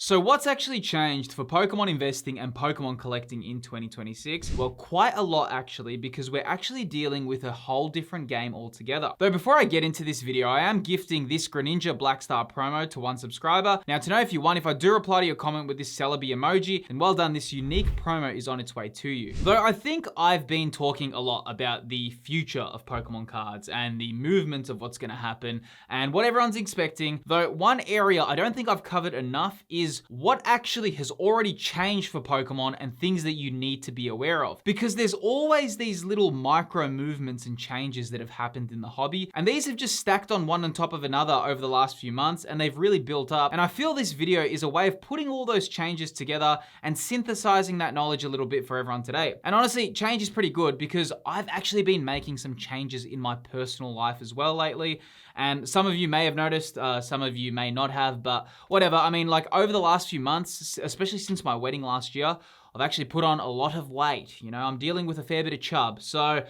So what's actually changed for Pokemon investing and Pokemon collecting in 2026? Well, quite a lot actually, because we're actually dealing with a whole different game altogether. Though before I get into this video, I am gifting this Greninja Black Star promo to one subscriber. Now to know if you won, if I do reply to your comment with this Celebi emoji, then well done, this unique promo is on its way to you. Though I think I've been talking a lot about the future of Pokemon cards and the movement of what's gonna happen and what everyone's expecting, though one area I don't think I've covered enough is what actually has already changed for Pokemon and things that you need to be aware of. Because there's always these little micro movements and changes that have happened in the hobby, and these have just stacked on one on top of another over the last few months, and they've really built up. And I feel this video is a way of putting all those changes together and synthesizing that knowledge a little bit for everyone today. And honestly, change is pretty good because I've actually been making some changes in my personal life as well lately. And some of you may have noticed, some of you may not have, but whatever. I mean, like over the last few months, especially since my wedding last year, I've actually put on a lot of weight. You know, I'm dealing with a fair bit of chub. So I'm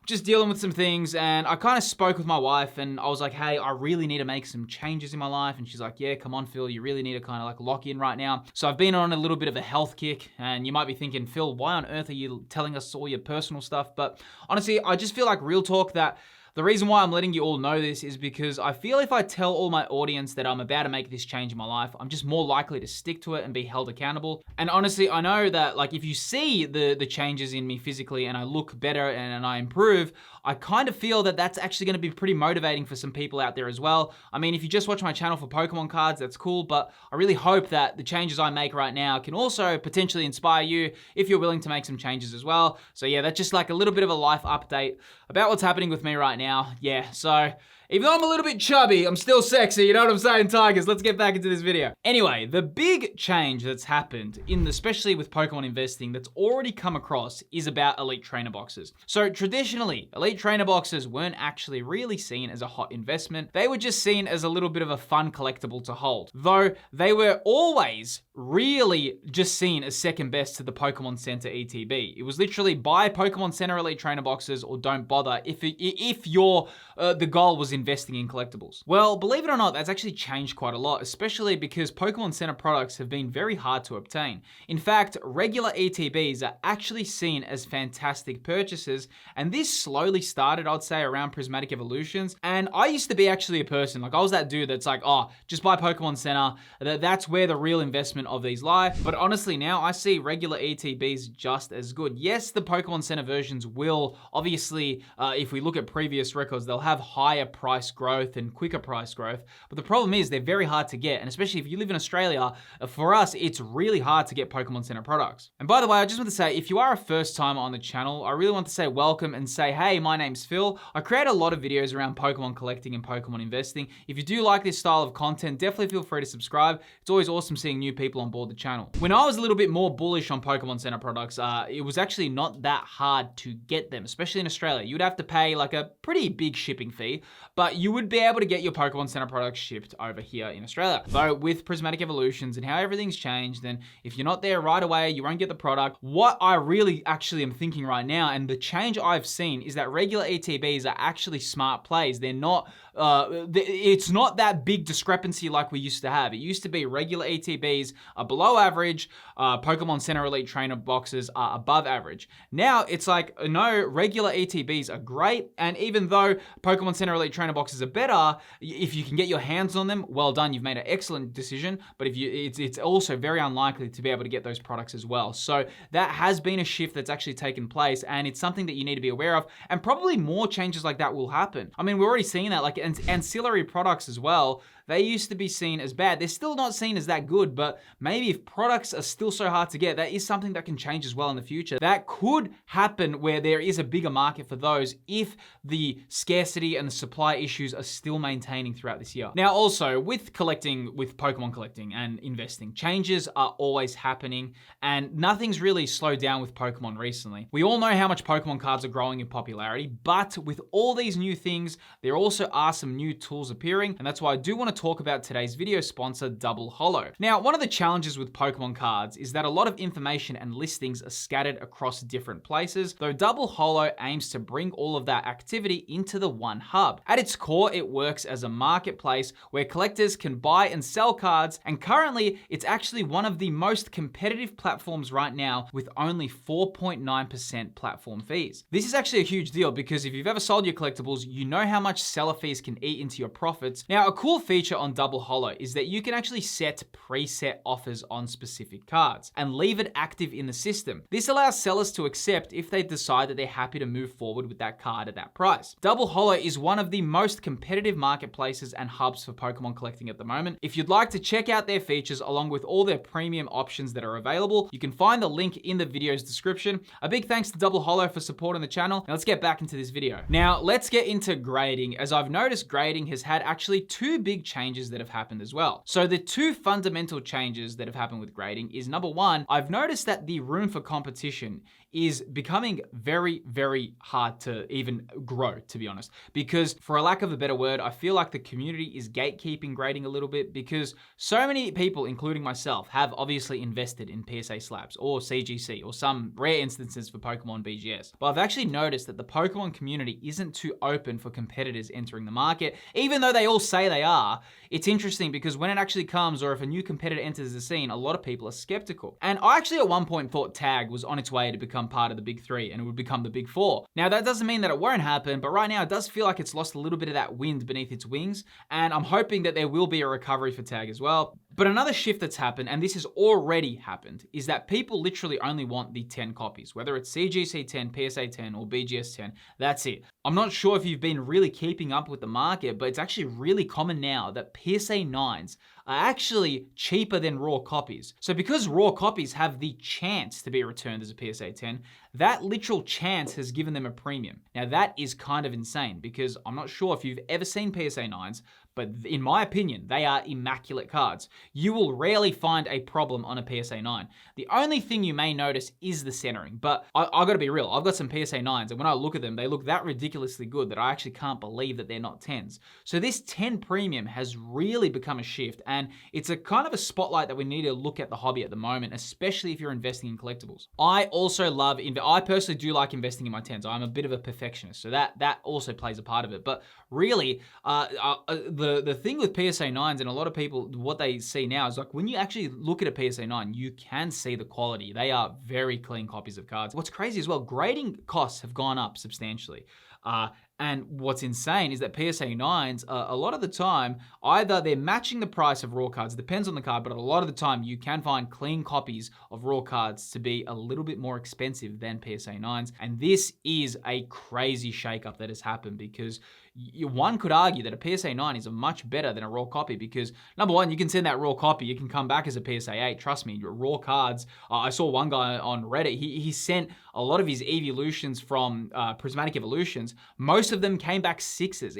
just dealing with some things, and I kind of spoke with my wife and I was like, hey, I really need to make some changes in my life. And she's like, yeah, come on, Phil, you really need to kind of like lock in right now. So I've been on a little bit of a health kick, and you might be thinking, Phil, why on earth are you telling us all your personal stuff? But honestly, I just feel like real talk that the reason why I'm letting you all know this is because I feel if I tell all my audience that I'm about to make this change in my life, I'm just more likely to stick to it and be held accountable. And honestly, I know that like if you see the changes in me physically and I look better and I improve, I kind of feel that that's actually gonna be pretty motivating for some people out there as well. I mean, if you just watch my channel for Pokemon cards, that's cool, but I really hope that the changes I make right now can also potentially inspire you if you're willing to make some changes as well. So yeah, that's just like a little bit of a life update about what's happening with me right now. Yeah, so even though I'm a little bit chubby, I'm still sexy, you know what I'm saying, Tigers? Let's get back into this video. Anyway, the big change that's happened, especially with Pokemon investing, that's already come across is about Elite Trainer boxes. So traditionally, Elite Trainer boxes weren't actually really seen as a hot investment. They were just seen as a little bit of a fun collectible to hold. Though they were always really just seen as second best to the Pokemon Center ETB. It was literally buy Pokemon Center Elite Trainer boxes or don't bother if the goal was investing in collectibles. Well, believe it or not, that's actually changed quite a lot, especially because Pokemon Center products have been very hard to obtain. In fact, regular ETBs are actually seen as fantastic purchases, and this slowly started, I'd say, around Prismatic Evolutions. And I used to be actually a person, like I was that dude that's like, oh, just buy Pokemon Center, that's where the real investment of these lie. But honestly, now I see regular ETBs just as good. Yes, the Pokemon Center versions will, obviously, if we look at previous records, they'll have higher price growth and quicker price growth. But the problem is they're very hard to get. And especially if you live in Australia, for us, it's really hard to get Pokemon Center products. And by the way, I just want to say, if you are a first timer on the channel, I really want to say welcome and say, hey, my name's Phil. I create a lot of videos around Pokemon collecting and Pokemon investing. If you do like this style of content, definitely feel free to subscribe. It's always awesome seeing new people on board the channel. When I was a little bit more bullish on Pokemon Center products, it was actually not that hard to get them, especially in Australia. You'd have to pay like a pretty big shipping fee, but you would be able to get your Pokemon Center products shipped over here in Australia. Though with Prismatic Evolutions and how everything's changed, then if you're not there right away, you won't get the product. What I really actually am thinking right now, and the change I've seen, is that regular ETBs are actually smart plays. They're not, it's not that big discrepancy like we used to have. It used to be regular ETBs are below average, Pokemon Center Elite Trainer boxes are above average. Now it's like, no, regular ETBs are great, and even though Pokemon Center Elite Trainer boxes are better, if you can get your hands on them, well done, you've made an excellent decision. But if it's also very unlikely to be able to get those products as well. So that has been a shift that's actually taken place, and it's something that you need to be aware of, and probably more changes like that will happen. I mean, we're already seeing that, like ancillary products as well. They used to be seen as bad. They're still not seen as that good, but maybe if products are still so hard to get, that is something that can change as well in the future. That could happen where there is a bigger market for those if the scarcity and the supply issues are still maintaining throughout this year. Now also, with Pokemon collecting and investing, changes are always happening, and nothing's really slowed down with Pokemon recently. We all know how much Pokemon cards are growing in popularity, but with all these new things, there also are some new tools appearing, and that's why I do want to to talk about today's video sponsor, Double Holo. Now, one of the challenges with Pokemon cards is that a lot of information and listings are scattered across different places, though Double Holo aims to bring all of that activity into the one hub. At its core, it works as a marketplace where collectors can buy and sell cards, and currently, it's actually one of the most competitive platforms right now with only 4.9% platform fees. This is actually a huge deal because if you've ever sold your collectibles, you know how much seller fees can eat into your profits. Now, a cool feature on Double Holo is that you can actually set preset offers on specific cards and leave it active in the system. This allows sellers to accept if they decide that they're happy to move forward with that card at that price. Double Holo is one of the most competitive marketplaces and hubs for Pokemon collecting at the moment. If you'd like to check out their features along with all their premium options that are available, you can find the link in the video's description. A big thanks to Double Holo for supporting the channel. Now let's get back into this video. Now let's get into grading, as I've noticed grading has had actually two big changes that have happened as well. So the two fundamental changes that have happened with grading is, number one, I've noticed that the room for competition is becoming very, very hard to even grow, to be honest. Because for a lack of a better word, I feel like the community is gatekeeping grading a little bit because so many people, including myself, have obviously invested in PSA slabs or CGC or some rare instances for Pokemon BGS. But I've actually noticed that the Pokemon community isn't too open for competitors entering the market, even though they all say they are. It's interesting because when it actually comes, or if a new competitor enters the scene, a lot of people are skeptical. And I actually at one point thought tag was on its way to become part of the big three and it would become the big four. Now that doesn't mean that it won't happen, but right now it does feel like it's lost a little bit of that wind beneath its wings, and I'm hoping that there will be a recovery for tag as well. But another shift that's happened, and this has already happened, is that people literally only want the 10 copies, whether it's CGC 10, PSA 10, or BGS 10, that's it. I'm not sure if you've been really keeping up with the market, but it's actually really common now that PSA 9s are actually cheaper than raw copies. So because raw copies have the chance to be returned as a PSA 10, that literal chance has given them a premium. Now that is kind of insane because I'm not sure if you've ever seen PSA 9s, but in my opinion, they are immaculate cards. You will rarely find a problem on a PSA 9. The only thing you may notice is the centering, but I gotta be real, I've got some PSA 9s, and when I look at them, they look that ridiculously good that I actually can't believe that they're not 10s. So this 10 premium has really become a shift, and it's a kind of a spotlight that we need to look at the hobby at the moment, especially if you're investing in collectibles. I also love, I personally do like investing in my 10s. I'm a bit of a perfectionist, so that also plays a part of it. But really, the thing with PSA 9s, and a lot of people, what they see now is like when you actually look at a PSA 9, you can see the quality. They are very clean copies of cards. What's crazy as well, grading costs have gone up substantially. And what's insane is that PSA 9s, a lot of the time, either they're matching the price of raw cards, it depends on the card, but a lot of the time you can find clean copies of raw cards to be a little bit more expensive than PSA 9s. And this is a crazy shakeup that has happened because one could argue that a PSA 9 is a much better than a raw copy because, number one, you can send that raw copy, it can come back as a PSA 8, trust me, your raw cards. I saw one guy on Reddit, he sent a lot of his evolutions from Prismatic Evolutions. Most of them came back 6s.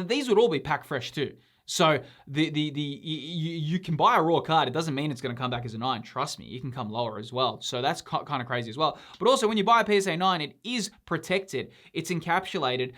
These would all be pack fresh too. So you can buy a raw card. It doesn't mean it's going to come back as a 9. Trust me, it can come lower as well. So that's kind of crazy as well. But also when you buy a PSA 9, it is protected. It's encapsulated.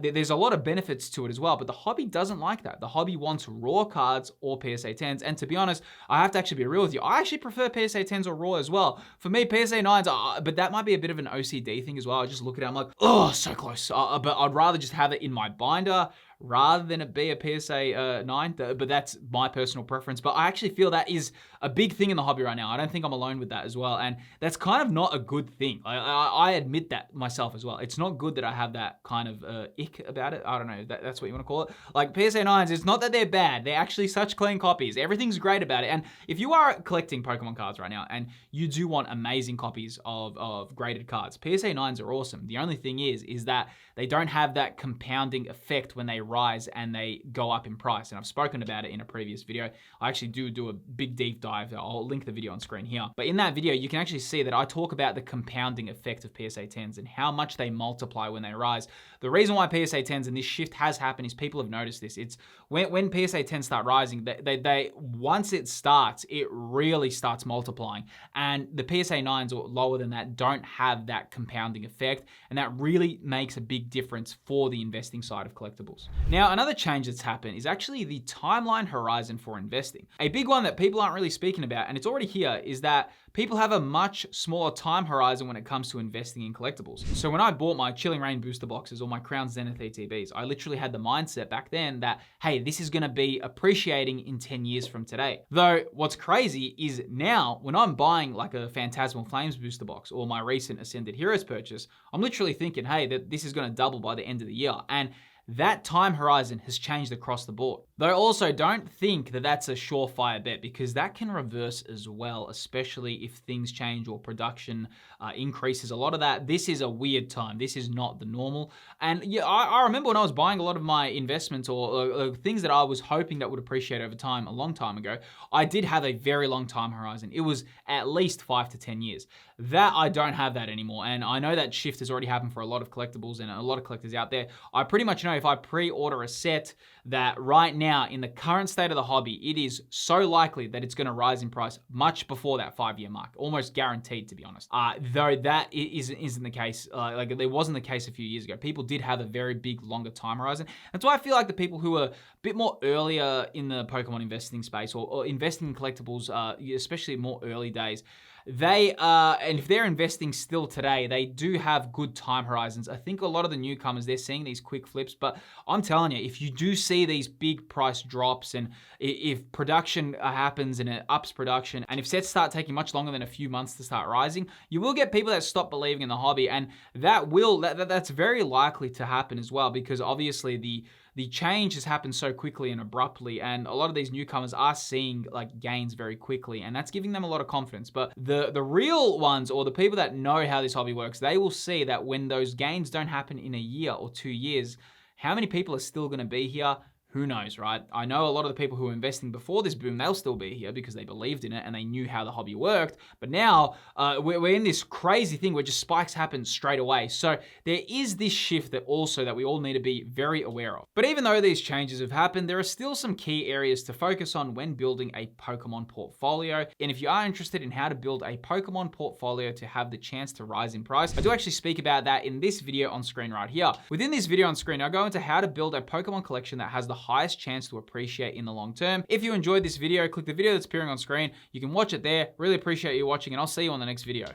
There's a lot of benefits to it as well. But the hobby doesn't like that. The hobby wants raw cards or PSA 10s. And to be honest, I have to actually be real with you. I actually prefer PSA 10s or raw as well. For me, PSA 9s, but that might be a bit of an OCD thing as well. I just look at it, I'm like, oh, so close. But I'd rather just have it in my binder rather than it be a PSA 9, but that's my personal preference. But I actually feel that is a big thing in the hobby right now. I don't think I'm alone with that as well. And that's kind of not a good thing. I admit that myself as well. It's not good that I have that kind of ick about it. I don't know, that's what you want to call it. Like PSA 9s, it's not that they're bad. They're actually such clean copies. Everything's great about it. And if you are collecting Pokemon cards right now and you do want amazing copies of graded cards, PSA 9s are awesome. The only thing is that they don't have that compounding effect when they rise and they go up in price. And I've spoken about it in a previous video. I actually do a big deep dive. I'll link the video on screen here. But in that video, you can actually see that I talk about the compounding effect of PSA 10s and how much they multiply when they rise. The reason why PSA 10s and this shift has happened is people have noticed this. It's when PSA 10s start rising, they once it starts, it really starts multiplying. And the PSA 9s or lower than that don't have that compounding effect. And that really makes a big difference for the investing side of collectibles. Now, another change that's happened is actually the timeline horizon for investing. A big one that people aren't really speaking about, and it's already here, is that people have a much smaller time horizon when it comes to investing in collectibles. So when I bought my Chilling Reign booster boxes or my Crown Zenith ETBs, I literally had the mindset back then that, hey, this is gonna be appreciating in 10 years from today. Though what's crazy is now when I'm buying like a Phantasmal Flames booster box or my recent Ascended Heroes purchase, I'm literally thinking, hey, that this is gonna double by the end of the year. And that time horizon has changed across the board. Though also don't think that that's a surefire bet, because that can reverse as well, especially if things change or production increases. A lot of that, this is a weird time. This is not the normal. And yeah, I remember when I was buying a lot of my investments or things that I was hoping that would appreciate over time a long time ago, I did have a very long time horizon. It was at least 5 to 10 years. That I don't have that anymore. And I know that shift has already happened for a lot of collectibles and a lot of collectors out there. I pretty much know if I pre-order a set that right now in the current state of the hobby, it is so likely that it's going to rise in price much before that 5-year mark, almost guaranteed, to be honest. Though that isn't the case, like it wasn't the case a few years ago. People did have a very big, longer time horizon. That's why I feel like the people who are a bit more earlier in the Pokemon investing space or investing in collectibles, especially more early days, they and if they're investing still today, they do have good time horizons. I think a lot of the newcomers, they're seeing these quick flips, but I'm telling you, if you do see these big price drops and if production happens and it ups production, and if sets start taking much longer than a few months to start rising, you will get people that stop believing in the hobby, and that's very likely to happen as well, because obviously the change has happened so quickly and abruptly, and a lot of these newcomers are seeing like gains very quickly, and that's giving them a lot of confidence. But the real ones, or the people that know how this hobby works, they will see that when those gains don't happen in a year or 2 years, how many people are still gonna be here? Who knows, right? I know a lot of the people who were investing before this boom, they'll still be here because they believed in it and they knew how the hobby worked. But now we're in this crazy thing where just spikes happen straight away. So there is this shift that we all need to be very aware of. But even though these changes have happened, there are still some key areas to focus on when building a Pokemon portfolio. And if you are interested in how to build a Pokemon portfolio to have the chance to rise in price, I do actually speak about that in this video on screen right here. Within this video on screen, I go into how to build a Pokemon collection that has the highest chance to appreciate in the long term. If you enjoyed this video, click the video that's appearing on screen. You can watch it there. Really appreciate you watching, and I'll see you on the next video.